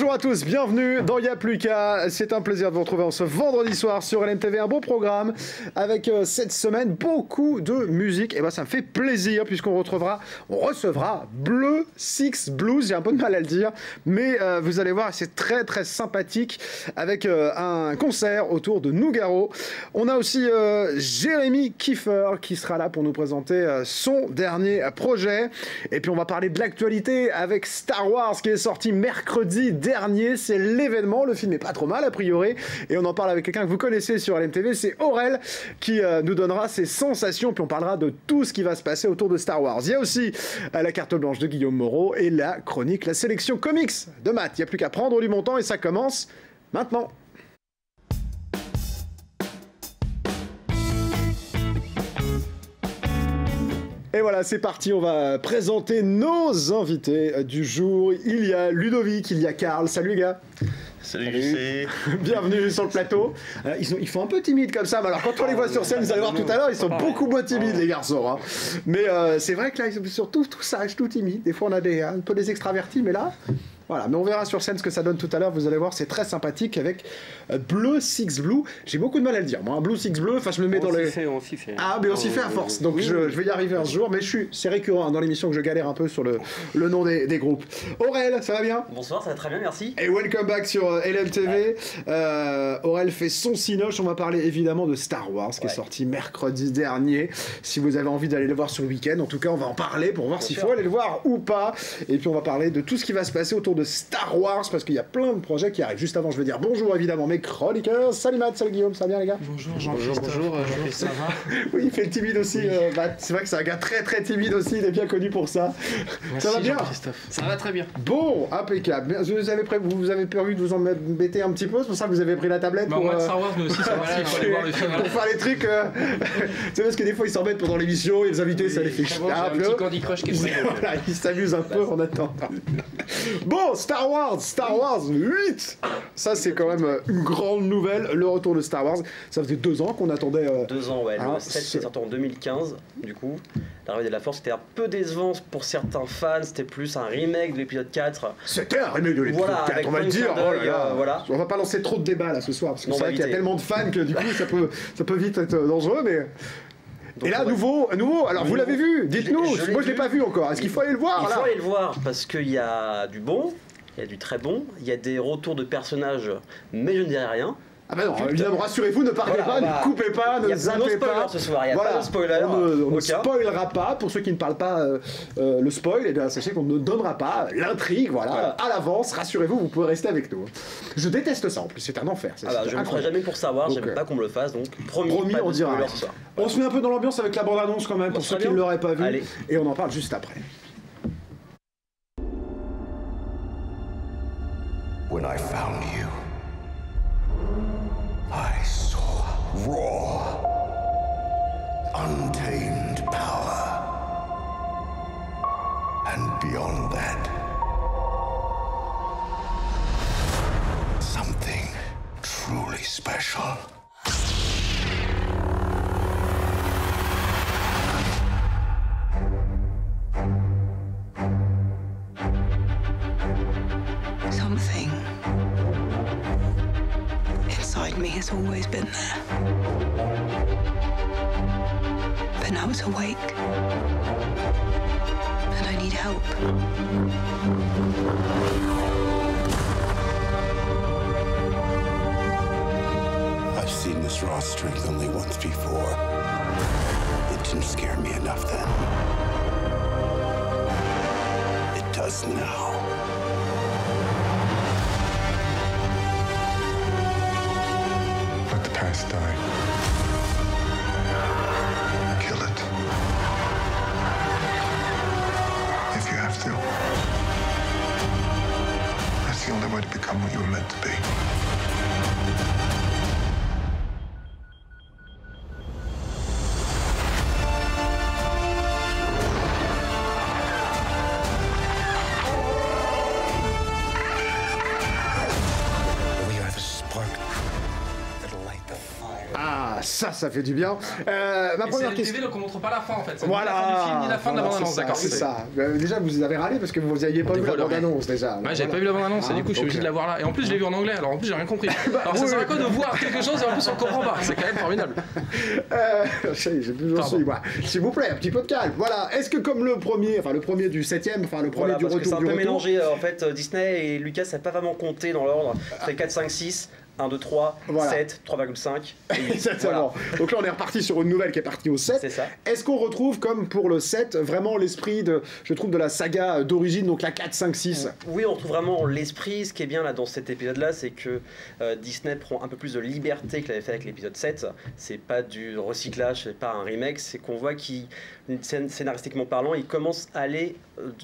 Bonjour à tous, bienvenue dans Y'a plus qu'à. C'est un plaisir de vous retrouver en ce vendredi soir sur LMTV. Un beau programme avec cette semaine beaucoup de musique. Et ben ça me fait plaisir puisqu'on recevra Bleu Six Blues. J'ai un peu de mal à le dire, mais vous allez voir, c'est très très sympathique avec un concert autour de Nougaro. On a aussi Jérémy Kiefer qui sera là pour nous présenter son dernier projet. Et puis on va parler de l'actualité avec Star Wars qui est sorti mercredi dernier. C'est l'événement, le film est pas trop mal a priori, et on en parle avec quelqu'un que vous connaissez sur LMTV, c'est Aurel qui nous donnera ses sensations, puis on parlera de tout ce qui va se passer autour de Star Wars. Il y a aussi la carte blanche de Guillaume Moreau et la chronique, la sélection comics de Matt. Il n'y a plus qu'à prendre du montant et ça commence maintenant. Et voilà, c'est parti, on va présenter nos invités du jour. Il y a Ludovic, il y a Karl. Salut les gars. Salut. Bienvenue sur le plateau. Ils font un peu timides comme ça, mais alors quand on les voit sur scène, vous allez voir tout à l'heure, ils sont beaucoup moins timides les garçons. Hein. Mais c'est vrai que là, ils sont surtout tout sages, tout timides. Des fois, on a un peu des extravertis, mais là... Voilà, mais on verra sur scène ce que ça donne tout à l'heure. Vous allez voir, c'est très sympathique avec Bleu Six Blue. J'ai beaucoup de mal à le dire, moi. Blue Six Bleu, enfin, je me mets dans les... On s'y fait. Ah, mais on s'y fait à force. Donc, je vais y arriver un jour. Mais c'est récurrent hein, dans l'émission que je galère un peu sur le nom des groupes. Aurel, ça va bien? Bonsoir, ça va très bien, merci. Et welcome back sur LMTV. Aurel fait son cinoche. On va parler évidemment de Star Wars qui est sorti mercredi dernier. Si vous avez envie d'aller le voir sur le week-end, en tout cas, on va en parler pour voir s'il faut aller le voir ou pas. Et puis, on va parler de tout ce qui va se passer autour de Star Wars parce qu'il y a plein de projets qui arrivent. Juste avant, je veux dire bonjour évidemment mes chroniqueurs. Salut Matt, salut Guillaume, ça va bien les gars? Bonjour Jean-Christophe, bonjour, ça va? Oui, il fait le timide aussi, Matt. C'est vrai que c'est un gars très très timide aussi, il est bien connu pour ça. Merci, ça va bien? Ça va très bien. Bon, impeccable. Vous avez prévu de vous embêter un petit peu, c'est pour ça que vous avez pris la tablette pour... Star Wars, mais aussi ça va, il faut aller voir le film. Pour faire les trucs... C'est parce que des fois ils s'embêtent pendant l'émission et les invités ça les fait chier un peu. Un petit Candy Crush qui est prêt. Voilà, ils s'amusent un peu en attendant. Bon, Star Wars 8. Ça c'est quand même une grande nouvelle, le retour de Star Wars. Ça faisait 2 ans qu'on attendait... 2 ans, ouais. Le 7 c'est sorti en 2015, du coup. L'arrivée de la Force était un peu décevant pour certains fans, c'était plus un remake de l'épisode 4. C'était un remake de l'épisode 4, on va le dire. Oh là là. Voilà. On va pas lancer trop de débats là ce soir, parce que c'est vrai qu'il y a tellement de fans que du coup ça peut vite être dangereux, mais... Donc, et là, nouveau, alors vous l'avez vu, dites-nous, moi je l'ai pas vu encore, est-ce qu'il faut aller le voir? Il faut aller le voir, parce qu'il y a du bon, il y a du très bon, il y a des retours de personnages, mais je ne dirai rien. Ah bah non, évidemment, rassurez-vous, ne parlez pas, ne coupez pas, ne zappez pas. Ce soir, il n'y a pas de spoiler. On ne spoilera pas, pour ceux qui ne parlent pas le spoil, et bien sachez qu'on ne donnera pas l'intrigue, voilà, à l'avance, rassurez-vous, vous pouvez rester avec nous. Je déteste ça en plus, c'est un enfer. Je ne le ferai jamais pour savoir, j'aime pas qu'on me le fasse, donc promis on dira rien. Ce soir. On se met un peu dans l'ambiance avec la bande-annonce quand même, pour ceux qui ne l'auraient pas vu, et on en parle juste après. When I found you, I saw raw, untamed power. And beyond that, something truly special. Something inside me has always been there. But now it's awake. And I need help. I've seen this raw strength only once before. It didn't scare me enough then. It does now. Let the past die. Kill it. If you have to. That's the only way to become what you were meant to be. Ça fait du bien. Ma première c'est question. les TV, donc on montre pas la fin en fait. C'est Voilà. ni la fin du film ni la fin de la bande-annonce, d'accord. C'est ça. Déjà, vous avez râlé parce que vous n'aviez pas vu la bande-annonce déjà. Ouais, j'avais pas vu la bande-annonce et du coup je suis obligé de la voir là. Et en plus je l'ai vu en anglais, alors en plus j'ai rien compris. Alors ça sert à quoi de voir quelque chose et en plus on comprend pas? C'est quand même formidable. J'ai plus j'en suis. Voilà. S'il vous plaît, un petit peu de calme. Voilà. Est-ce que comme le premier du 7ème, enfin le premier Voilà, du parce que retour c'est un du peu retour. mélangé. En fait, Disney et Lucas n'ont pas vraiment compté dans l'ordre. C'est 4, 5, 6. 1, 2, 3, Voilà. 7, 3,5. Exactement. Donc là, on est reparti sur une nouvelle qui est partie au 7. C'est ça. Est-ce qu'on retrouve, comme pour le 7, vraiment l'esprit je trouve, de la saga d'origine, donc la 4, 5, 6? Oui, on retrouve vraiment l'esprit. Ce qui est bien là dans cet épisode-là, c'est que Disney prend un peu plus de liberté qu'il avait fait avec l'épisode 7. C'est pas du recyclage, c'est pas un remake, c'est qu'on voit scénaristiquement parlant, ils commencent à aller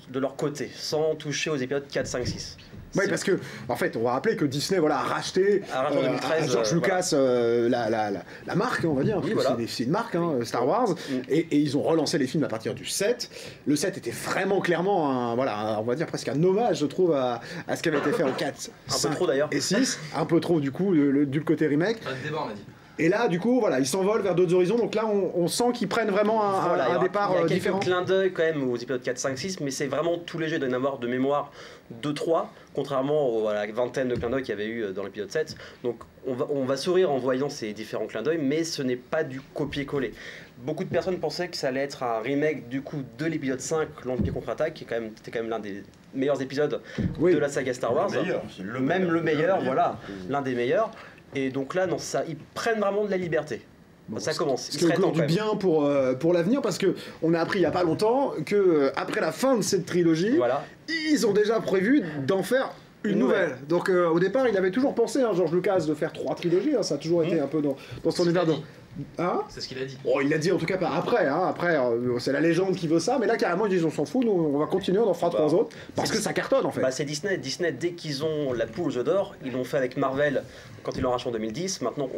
de leur côté, sans toucher aux épisodes 4, 5, 6. Oui, parce que, en fait, on va rappeler que Disney a racheté en 2013, à George Lucas la marque, on va dire. Oui, Parce que voilà. c'est une marque, hein, Star Wars. Et ils ont relancé les films à partir du 7. Le 7 était vraiment clairement, on va dire presque un hommage, je trouve, à ce qui avait été fait en 4, 5 trop, d'ailleurs. et 6. Un peu trop, du coup, du côté remake. Pas de débat on a dit. Et là, du coup, voilà, ils s'envolent vers d'autres horizons. Donc là, on sent qu'ils prennent vraiment un départ il y a différent. quelques clins d'œil quand même aux épisodes 4, 5, 6, mais c'est vraiment tout léger. Il doit y en avoir de mémoire 2, 3, contrairement à la vingtaine de clins d'œil qu'il y avait eu dans l'épisode 7. Donc on va sourire en voyant ces différents clins d'œil, mais ce n'est pas du copier-coller. Beaucoup de personnes pensaient que ça allait être un remake du coup de l'épisode 5, l'Empire contre-attaque, qui était quand même l'un des meilleurs épisodes de la saga Star Wars. Le meilleur, voilà, l'un des meilleurs. Et donc là, non, ils prennent vraiment de la liberté. Bon, ça commence. Ce qui augure du bien pour l'avenir, parce qu'on a appris il n'y a pas longtemps que après la fin de cette trilogie, ils ont déjà prévu d'en faire une nouvelle. Donc au départ, il avait toujours pensé, George Lucas, de faire 3 trilogies. Ça a toujours été un peu dans son univers. Hein? C'est ce qu'il a dit. Oh, il l'a dit en tout cas pas après. Après, c'est la légende qui veut ça, mais là carrément ils disent on s'en fout, nous on va continuer, on en fera 3 autres parce que ça cartonne en fait. C'est Disney. Disney, dès qu'ils ont la poule aux œufs d'or, ils l'ont fait avec Marvel quand ils l'ont racheté en 2010. Maintenant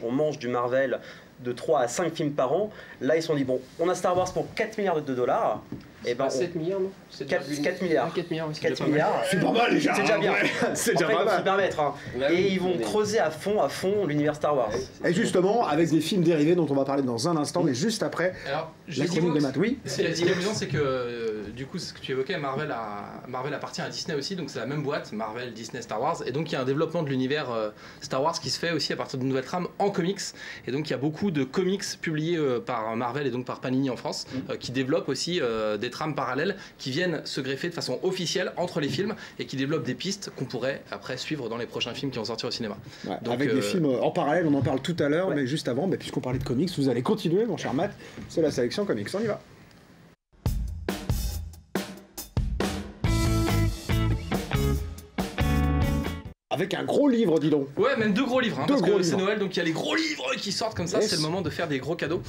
on mange du Marvel de 3 à 5 films par an. Là ils se sont dit bon, on a Star Wars pour 4 milliards de dollars. Et ben 7 milliards non 4 milliards. 4 milliards, oui, 4 milliards. C'est pas mal déjà. C'est déjà bien. C'est déjà pas Ils peuvent se mal. permettre. Et ils vont creuser à fond l'univers Star Wars. Et justement, avec des films dérivés dont on va parler dans un instant, mais juste après Alors, la chronique des maths. Oui. Ce qui est amusant, c'est que du coup, ce que tu évoquais, Marvel appartient à Disney aussi, donc c'est la même boîte, Marvel, Disney, Star Wars, et donc il y a un développement de l'univers Star Wars qui se fait aussi à partir de nouvelles trames en comics, et donc il y a beaucoup de comics publiés par Marvel et donc par Panini en France, qui développent aussi des trames parallèles qui viennent se greffer de façon officielle entre les films et qui développent des pistes qu'on pourrait après suivre dans les prochains films qui vont sortir au cinéma. Ouais, donc, avec des films en parallèle, on en parle tout à l'heure, mais juste avant, puisqu'on parlait de comics, vous allez continuer, mon cher Matt, c'est la sélection comics, on y va. Avec un gros livre, dis donc. Ouais, même 2 gros livres, Deux parce gros que c'est livres. Noël, donc il y a les gros livres qui sortent comme ça, Yes. c'est le moment de faire des gros cadeaux.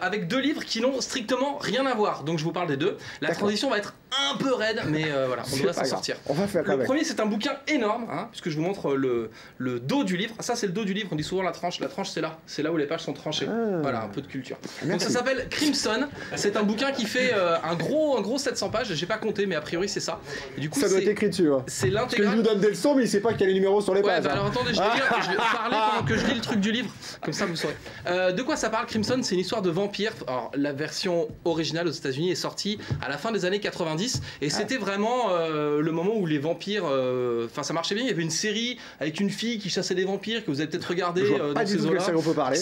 Avec 2 livres qui n'ont strictement rien à voir, donc je vous parle des 2. La D'accord. transition va être un peu raide, mais voilà, on C'est doit pas s'en grave. sortir. On va faire Le avec. premier, c'est un bouquin énorme, puisque je vous montre le dos du livre. Ça, c'est le dos du livre, on dit souvent la tranche. La tranche, c'est là où les pages sont tranchées. Voilà, un peu de culture. Donc Merci. ça s'appelle Crimson. C'est un bouquin qui fait un gros 700 pages. J'ai pas compté, mais a priori, c'est ça. Et du coup, Ça doit être écrit dessus. c'est Parce qu'il l'intégral. nous donne des leçons, mais il sait pas quel est le numéro sur les Ouais, pages. bah alors attendez, je vais parler pendant que je lis le truc du livre, comme ça vous saurez. De quoi ça parle Crimson? C'est une histoire de vampire. Alors la version originale aux États-Unis est sortie à la fin des années 90 et c'était vraiment le moment où les vampires, enfin ça marchait bien. Il y avait une série avec une fille qui chassait des vampires que vous avez peut-être regardé Je vois pas dans du ces tout de quelle eaux-là, série on peut parler. qui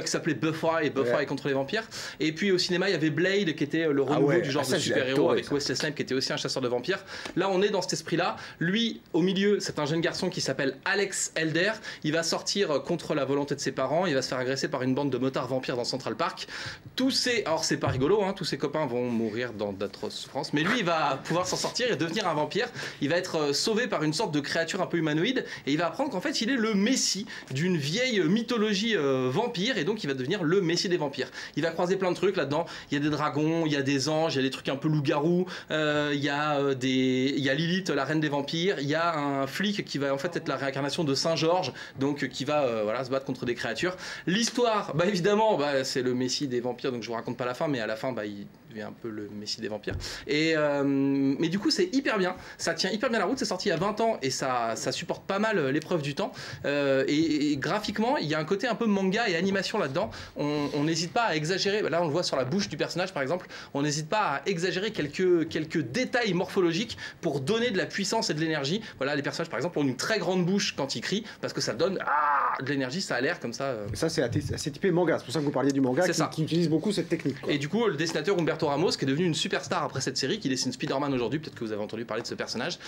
s'appelait Buffy et Buffy contre les vampires. Et puis au cinéma il y avait Blade qui était le renouveau ouais. du genre Ah, ça, de j'ai super-héros adoré, avec ça. Wesley Snipes qui était aussi un chasseur de vampires. Là on est dans cet esprit-là. Lui au milieu c'est un jeune garçon qui s'appelle Alex Elder. Il va sortir contre la volonté de ses parents, il va se faire agresser par une bande de motards vampires dans Central Park. Alors c'est pas rigolo, tous ses copains vont mourir dans d'atroces souffrances, mais lui il va pouvoir s'en sortir et devenir un vampire. Il va être sauvé par une sorte de créature un peu humanoïde et il va apprendre qu'en fait il est le messie d'une vieille mythologie vampire et donc il va devenir le messie des vampires. Il va croiser plein de trucs là-dedans, il y a des dragons, il y a des anges, il y a des trucs un peu loup-garou, il y a Lilith, la reine des vampires, il y a un flic qui va en fait être la réincarnation de Saint-Georges, donc qui va se battre contre des créatures. L'histoire, évidemment, c'est le messie des vampires, donc je vous raconte pas la fin, mais à la fin, il devient un peu le messie des vampires. Mais du coup, c'est hyper bien. Ça tient hyper bien la route. C'est sorti il y a 20 ans et ça supporte pas mal l'épreuve du temps. Et graphiquement, il y a un côté un peu manga et animation là-dedans. On n'hésite pas à exagérer. Là, on le voit sur la bouche du personnage, par exemple. On n'hésite pas à exagérer quelques détails morphologiques pour donner de la puissance et de l'énergie. Voilà, les personnages, par exemple, ont une très grande bouche quand ils crient parce que ça donne de l'énergie, ça a l'air comme ça. Ça, c'est assez typé manga. C'est pour ça que vous parliez du manga qui utilise beaucoup cette technique, quoi. Et du coup, le dessinateur Humberto Ramos, qui est devenu une superstar après cette série, qui dessine Spider-Man aujourd'hui, peut-être que vous avez entendu parler de ce personnage,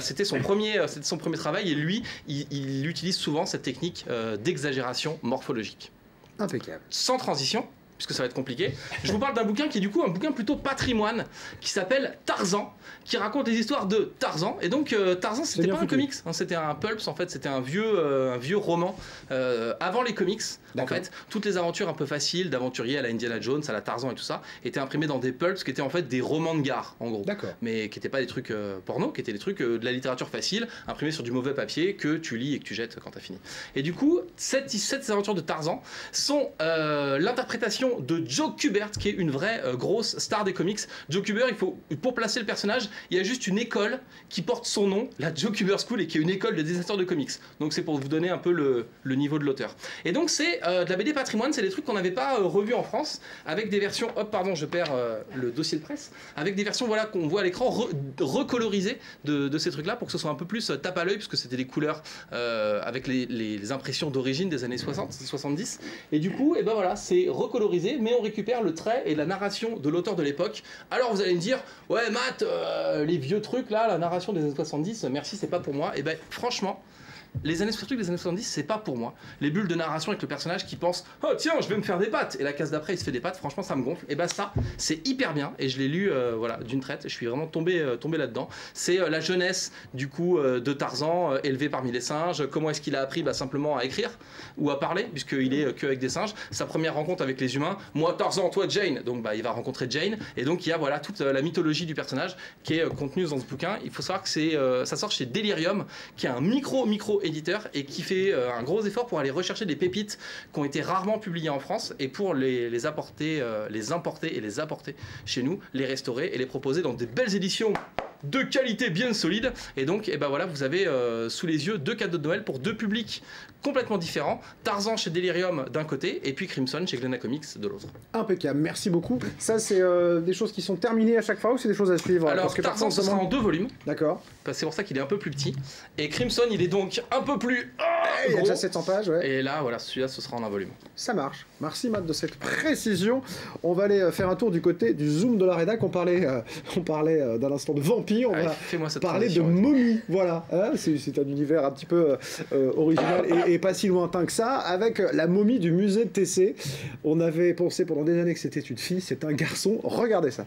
c'était son premier travail et lui, il utilise souvent cette technique d'exagération morphologique. Impeccable. Sans transition, puisque ça va être compliqué, je vous parle d'un bouquin qui est du coup un bouquin plutôt patrimoine, qui s'appelle Tarzan, qui raconte les histoires de Tarzan. Et donc Tarzan, c'était pas un comics, hein, c'était un pulp, en fait, c'était un vieux roman avant les comics. En fait, toutes les aventures un peu faciles d'aventuriers à la Indiana Jones, à la Tarzan et tout ça, étaient imprimées dans des pulps qui étaient en fait des romans de gare, en gros. Mais qui n'étaient pas des trucs porno, qui étaient des trucs de la littérature facile, imprimés sur du mauvais papier que tu lis et que tu jettes quand t'as fini. Et du coup, ces aventures de Tarzan sont l'interprétation de Joe Kubert, qui est une vraie grosse star des comics. Joe Kubert, pour placer le personnage, il y a juste une école qui porte son nom, la Joe Kubert School, et qui est une école de dessinateurs de comics. Donc c'est pour vous donner un peu le niveau de l'auteur. Et donc c'est de la BD patrimoine, c'est des trucs qu'on n'avait pas revus en France, avec des versions, je perds le dossier de presse, avec des versions voilà, qu'on voit à l'écran recolorisées de ces trucs-là, pour que ce soit un peu plus tape à l'œil, puisque c'était des couleurs avec les impressions d'origine des années 60, 70. Et du coup, voilà, c'est recolorisé, mais on récupère le trait et la narration de l'auteur de l'époque. Alors vous allez me dire, ouais Matt, les vieux trucs là, la narration des années 70, merci, c'est pas pour moi. Et franchement, les années 70, c'est pas pour moi. Les bulles de narration avec le personnage qui pense « Oh tiens, je vais me faire des pattes !» Et la case d'après, il se fait des pattes, franchement, ça me gonfle. Et ça, c'est hyper bien. Et je l'ai lu d'une traite. Je suis vraiment tombé là-dedans. C'est la jeunesse, du coup, de Tarzan, élevé parmi les singes. Comment est-ce qu'il a appris simplement à écrire ou à parler, puisqu'il est qu'avec des singes. Sa première rencontre avec les humains. Moi, Tarzan, toi, Jane. Donc, il va rencontrer Jane. Et donc, il y a toute la mythologie du personnage qui est contenue dans ce bouquin. Il faut savoir que ça sort chez Delirium, qui est un micro éditeur et qui fait un gros effort pour aller rechercher des pépites qui ont été rarement publiées en France et pour les importer chez nous, les restaurer et les proposer dans des belles éditions de qualité bien solide. Et donc vous avez sous les yeux 2 cadeaux de Noël pour 2 publics complètement différents. Tarzan chez Delirium d'un côté et puis Crimson chez Glénat Comics de l'autre. Impeccable, merci beaucoup. Ça c'est des choses qui sont terminées à chaque fois ou c'est des choses à suivre? Alors Tarzan ce sera en 2 volumes. D'accord. C'est pour ça qu'il est un peu plus petit. Et Crimson il est donc un peu plus il y a déjà 700 pages, ouais. Et là voilà, celui-là ce sera en un volume. Ça marche. Merci Matt de cette précision. On va aller faire un tour du côté du Zoom de la rédac. On parlait d'un instant de vampire. On va parler de momie. Voilà, hein, c'est un univers un petit peu original et pas si lointain que ça, avec la momie du musée de TC. On avait pensé pendant des années que c'était une fille, c'est un garçon. Regardez ça.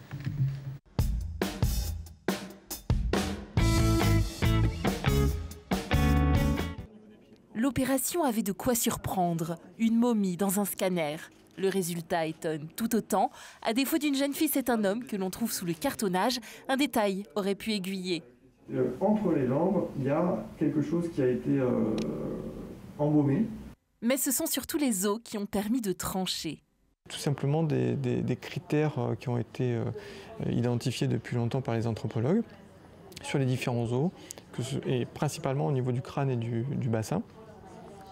L'opération avait de quoi surprendre. Une momie dans un scanner. Le résultat étonne tout autant. À défaut d'une jeune fille, c'est un homme que l'on trouve sous le cartonnage. Un détail aurait pu aiguiller. Entre les jambes, il y a quelque chose qui a été embaumé. Mais ce sont surtout les os qui ont permis de trancher. Tout simplement des critères qui ont été identifiés depuis longtemps par les anthropologues sur les différents os, et principalement au niveau du crâne et du bassin,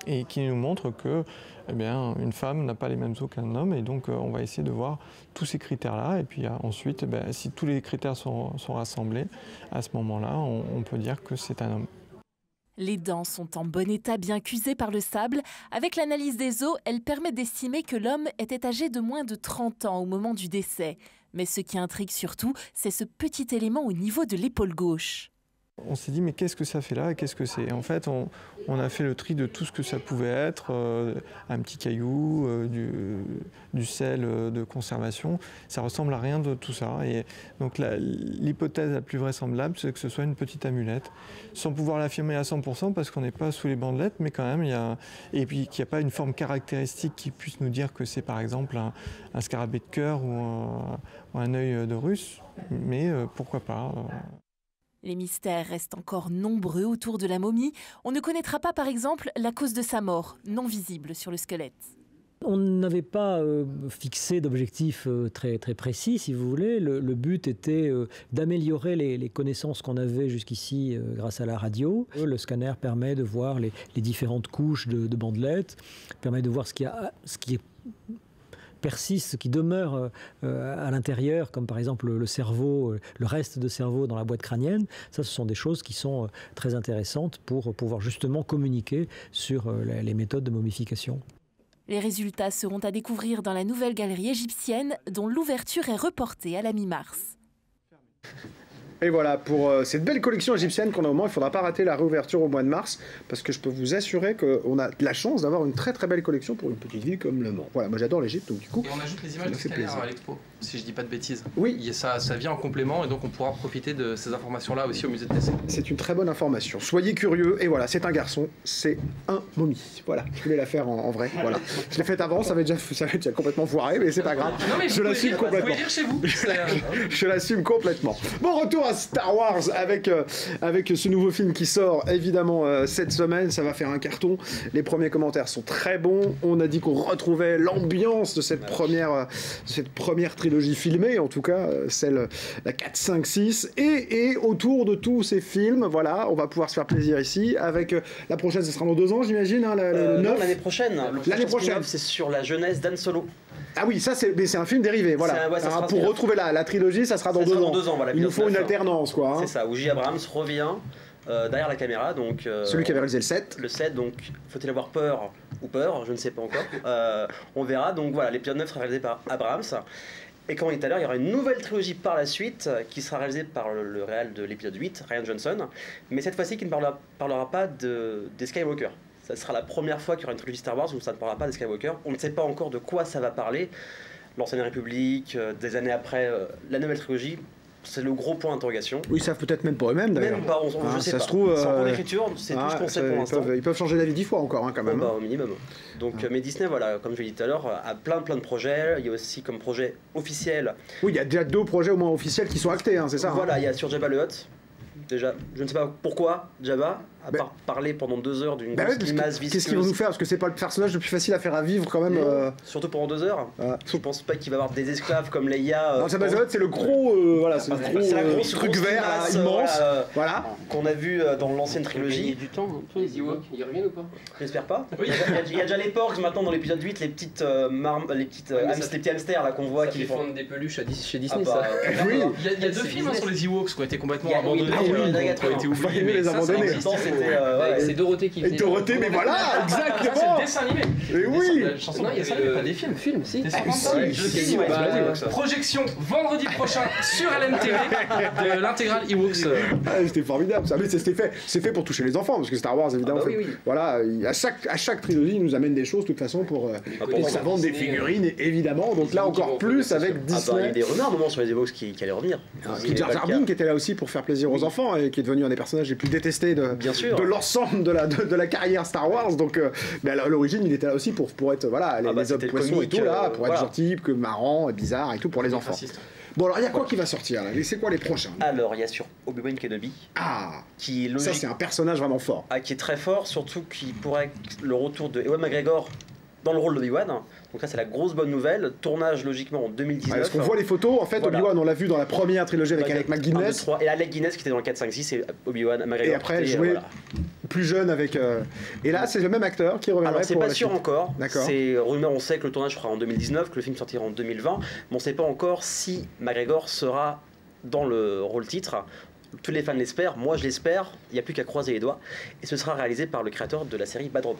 et qui nous montrent que une femme n'a pas les mêmes os qu'un homme, et donc on va essayer de voir tous ces critères-là, et puis ensuite, si tous les critères sont rassemblés, à ce moment-là, on peut dire que c'est un homme. Les dents sont en bon état, bien cuisées par le sable. Avec l'analyse des os, elle permet d'estimer que l'homme était âgé de moins de 30 ans au moment du décès. Mais ce qui intrigue surtout, c'est ce petit élément au niveau de l'épaule gauche. On s'est dit, mais qu'est-ce que ça fait là? Qu'est-ce que c'est? En fait, on a fait le tri de tout ce que ça pouvait être, un petit caillou, du sel de conservation. Ça ressemble à rien de tout ça. Et donc l'hypothèse la plus vraisemblable, c'est que ce soit une petite amulette, sans pouvoir l'affirmer à 100% parce qu'on n'est pas sous les bandelettes, mais quand même, et puis qu'il n'y a pas une forme caractéristique qui puisse nous dire que c'est par exemple un scarabée de cœur ou un œil de russe, mais pourquoi pas. Les mystères restent encore nombreux autour de la momie. On ne connaîtra pas, par exemple, la cause de sa mort, non visible sur le squelette. On n'avait pas fixé d'objectif très, très précis, si vous voulez. Le but était d'améliorer les connaissances qu'on avait jusqu'ici grâce à la radio. Le scanner permet de voir les différentes couches de bandelettes, permet de voir ce qui persiste, ce qui demeure à l'intérieur, comme par exemple le cerveau, le reste de cerveau dans la boîte crânienne. Ça, ce sont des choses qui sont très intéressantes pour pouvoir justement communiquer sur les méthodes de momification. Les résultats seront à découvrir dans la nouvelle galerie égyptienne dont l'ouverture est reportée à la mi-mars. Et voilà, pour cette belle collection égyptienne qu'on a au moment, il ne faudra pas rater la réouverture au mois de mars, parce que je peux vous assurer qu'on a de la chance d'avoir une très très belle collection pour une petite ville comme Le Mans. Voilà, moi j'adore l'Égypte, donc du coup... Et on ajoute les images de scanner à l'expo, si je dis pas de bêtises. Oui. Ça vient en complément, et donc on pourra profiter de ces informations-là aussi au musée de TC. C'est une très bonne information. Soyez curieux, et voilà, c'est un garçon, c'est un momie. Voilà, je voulais la faire en vrai, voilà. Je l'ai faite avant, ça va déjà complètement foiré, mais c'est pas grave. Non, mais je l'assume complètement. Vous pouvez lire chez vous. Je l'assume complètement. Bon, retour à Star Wars avec ce nouveau film qui sort évidemment cette semaine. Ça va faire un carton. Les premiers commentaires sont très bons. On a dit qu'on retrouvait l'ambiance de cette première trilogie filmée, en tout cas la 4, 5, 6. Et autour de tous ces films, voilà, on va pouvoir se faire plaisir ici. Avec la prochaine, ce sera dans 2 ans, j'imagine, hein, le 9. Non, l'année prochaine. L'année prochaine, c'est sur la jeunesse d'Han Solo. Ah oui, ça c'est un film dérivé, voilà. Pour retrouver la trilogie, ça sera dans 2 ans. Voilà, il nous faut une alternance, quoi. Hein. C'est ça, où J. Abrams revient derrière la caméra. Donc, celui qui avait réalisé le 7. Le 7, donc faut-il avoir peur ou peur, je ne sais pas encore. On verra, donc voilà, l'épisode 9 sera réalisé par Abrams. Et comme on dit tout à l'heure, il y aura une nouvelle trilogie par la suite qui sera réalisée par le réal de l'épisode 8, Rian Johnson. Mais cette fois-ci qui ne parlera pas des Skywalker. Ça sera la première fois qu'il y aura une trilogie Star Wars où ça ne parlera pas des Skywalker. On ne sait pas encore de quoi ça va parler. L'Ancienne République, des années après la nouvelle trilogie, c'est le gros point d'interrogation. Oui, ils savent peut-être même pas eux-mêmes d'ailleurs. Même pas, je sais ça pas. se trouve. C'est en cours d'écriture, c'est tout ce qu'on sait pour l'instant. Ils peuvent changer d'avis 10 fois encore, hein, quand même. Au minimum. Donc, mais Disney, voilà, comme je l'ai dit tout à l'heure, a plein de projets. Il y a aussi comme projet officiel. Oui, il y a déjà 2 projets au moins officiels qui sont actés, hein, c'est ça. Voilà, hein. il y a sur Jabba le Hutt. Déjà, je ne sais pas pourquoi Jabba, à part parler pendant 2 heures d'une grosse limace visqueuse. Qu'est-ce qu'ils vont nous faire? Parce que c'est pas le personnage le plus facile à faire à vivre quand même. Surtout pendant 2 heures. Je pense pas qu'il va y avoir des esclaves comme Leia. Non, Jabba the Hutt, c'est le gros, voilà, c'est la grosse truc vert limace, immense, voilà. Qu'on a vu dans l'ancienne trilogie. Du temps, les Ewoks, ils reviennent ou pas? J'espère pas. Oui. Il y a déjà les porcs maintenant dans l'épisode 8, les petits hamsters là qu'on voit qui font des peluches chez Disney. Oui. Il y a 2 films sur les Ewoks qui ont été complètement abandonnés. Fallait les abandonner. C'est Dorothée qui faisait. Dorothée, mais voilà, exactement. C'est le dessin animé. Et oui. Non, il y a pas des films. Si. Projection vendredi prochain sur LMTV de l'intégrale Ewoks. C'était formidable ça. Mais c'est fait pour toucher les enfants parce que Star Wars évidemment. Voilà, à chaque trilogie, ils nous amène des choses de toute façon pour que ça vende des figurines évidemment. Donc là encore plus avec Disney. Il y a eu des rumeurs à un moment sur les Ewoks qui allaient revenir. Jar Jar Binks qui était là aussi pour faire plaisir aux enfants et qui est devenu un des personnages les plus détestés de l'ensemble de la carrière Star Wars. Donc, mais à l'origine, il était là aussi pour être voilà les hommes poissons et tout là, pour être gentil, marrant, bizarre et tout pour les enfants. Bon alors il y a quoi qui va sortir là? C'est quoi les prochains? Alors il y a sur Obi-Wan Kenobi. Qui est logique. Ça c'est un personnage vraiment fort. Qui est très fort, surtout qui pourrait être le retour de Ewan McGregor dans le rôle d'Obi-Wan. Donc ça c'est la grosse bonne nouvelle. Tournage logiquement en 2019. Parce qu'on voit les photos, en fait Obi-Wan on l'a vu dans la première trilogie avec Alec McGuinness. Et Alec Guinness qui était dans le 4, 5, 6 et Obi-Wan McGregor. Et après joué plus jeune avec... Et là c'est le même acteur qui reviendrait. Alors c'est pas sûr encore. D'accord. C'est rumeur, on sait que le tournage sera en 2019, que le film sortira en 2020. Mais on sait pas encore si McGregor sera dans le rôle titre. Tous les fans l'espèrent, moi je l'espère, il n'y a plus qu'à croiser les doigts. Et ce sera réalisé par le créateur de la série Bad Robot.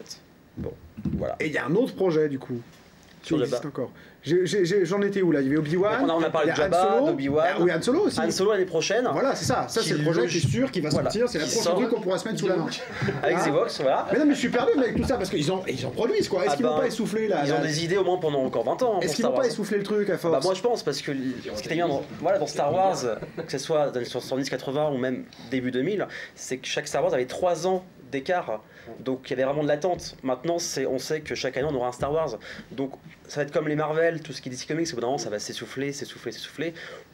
Bon, voilà. Et il y a un autre projet du coup. Sur existe encore. J'en étais où là? Il y avait Obi-Wan. On a parlé de Jabba, d'Obi-Wan. Oui, Han Solo aussi. Han Solo l'année prochaine. Voilà, c'est ça. Ça, c'est le projet qui est sûr, qui va sortir. C'est la prochaine truc qu'on pourra se mettre sous la main. Avec The Vox, voilà. Mais non, mais je suis perdu avec tout ça parce qu'ils en produisent quoi. Est-ce qu'ils vont pas essouffler là? Ils ont des idées au moins pendant encore 20 ans. Est-ce qu'ils vont pas essouffler le truc à force? Moi je pense parce que ce qui était bien dans Star Wars, que ce soit dans les 70, 80 ou même début 2000, c'est que chaque Star Wars avait 3 ans d'écart. Donc il y avait vraiment de l'attente. Maintenant, on sait que chaque année on aura un Star Wars. Donc ça va être comme les Marvel, tout ce qui est DC Comics, au bout d'un moment ça va s'essouffler,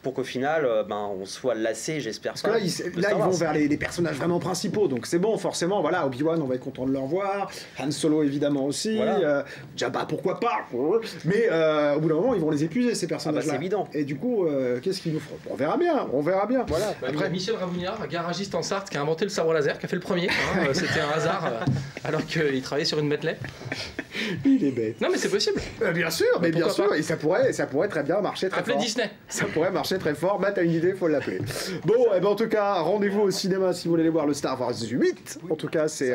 pour qu'au final on soit lassé, j'espère. Parce que là, ils vont vers les personnages vraiment principaux, donc c'est bon, forcément. Voilà, Obi-Wan, on va être content de le revoir. Han Solo, évidemment aussi. Voilà. Jabba, pourquoi pas. Mais au bout d'un moment, ils vont les épuiser, ces personnages-là. C'est évident. Et du coup, qu'est-ce qu'ils nous feront? On verra bien. Voilà. Après, Michel Ravougnard, garagiste en Sarthe, qui a inventé le sabre laser, qui a fait le premier. C'était un hasard, alors qu'il travaillait sur une Bentley. Il est bête. Non, mais c'est possible. Bien sûr, mais bien sûr, et ça pourrait très bien marcher très Appelez fort. Disney. Ça pourrait marcher très fort. Matt a une idée, faut l'appeler. Bon, et ben en tout cas, rendez-vous au cinéma si vous voulez aller voir le Star Wars 8. En tout cas, c'est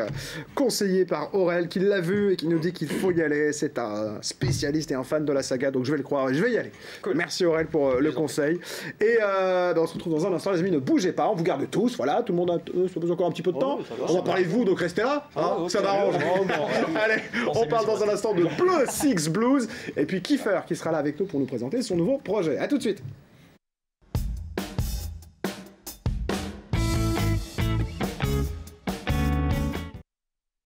conseillé par Aurel qui l'a vu et qui nous dit qu'il faut y aller. C'est un spécialiste et un fan de la saga, donc je vais le croire et je vais y aller. Cool. Merci Aurel pour le conseil. Et on se retrouve dans un instant, les amis. Ne bougez pas, on vous garde tous. Voilà, tout le monde se pose encore un petit peu de temps. On va parler de vous, donc restez là. Ça m'arrange. Allez, on parle dans un instant de Blue Six Blues et puis Kiefer qui sera là avec nous pour nous présenter son nouveau projet. À tout de suite.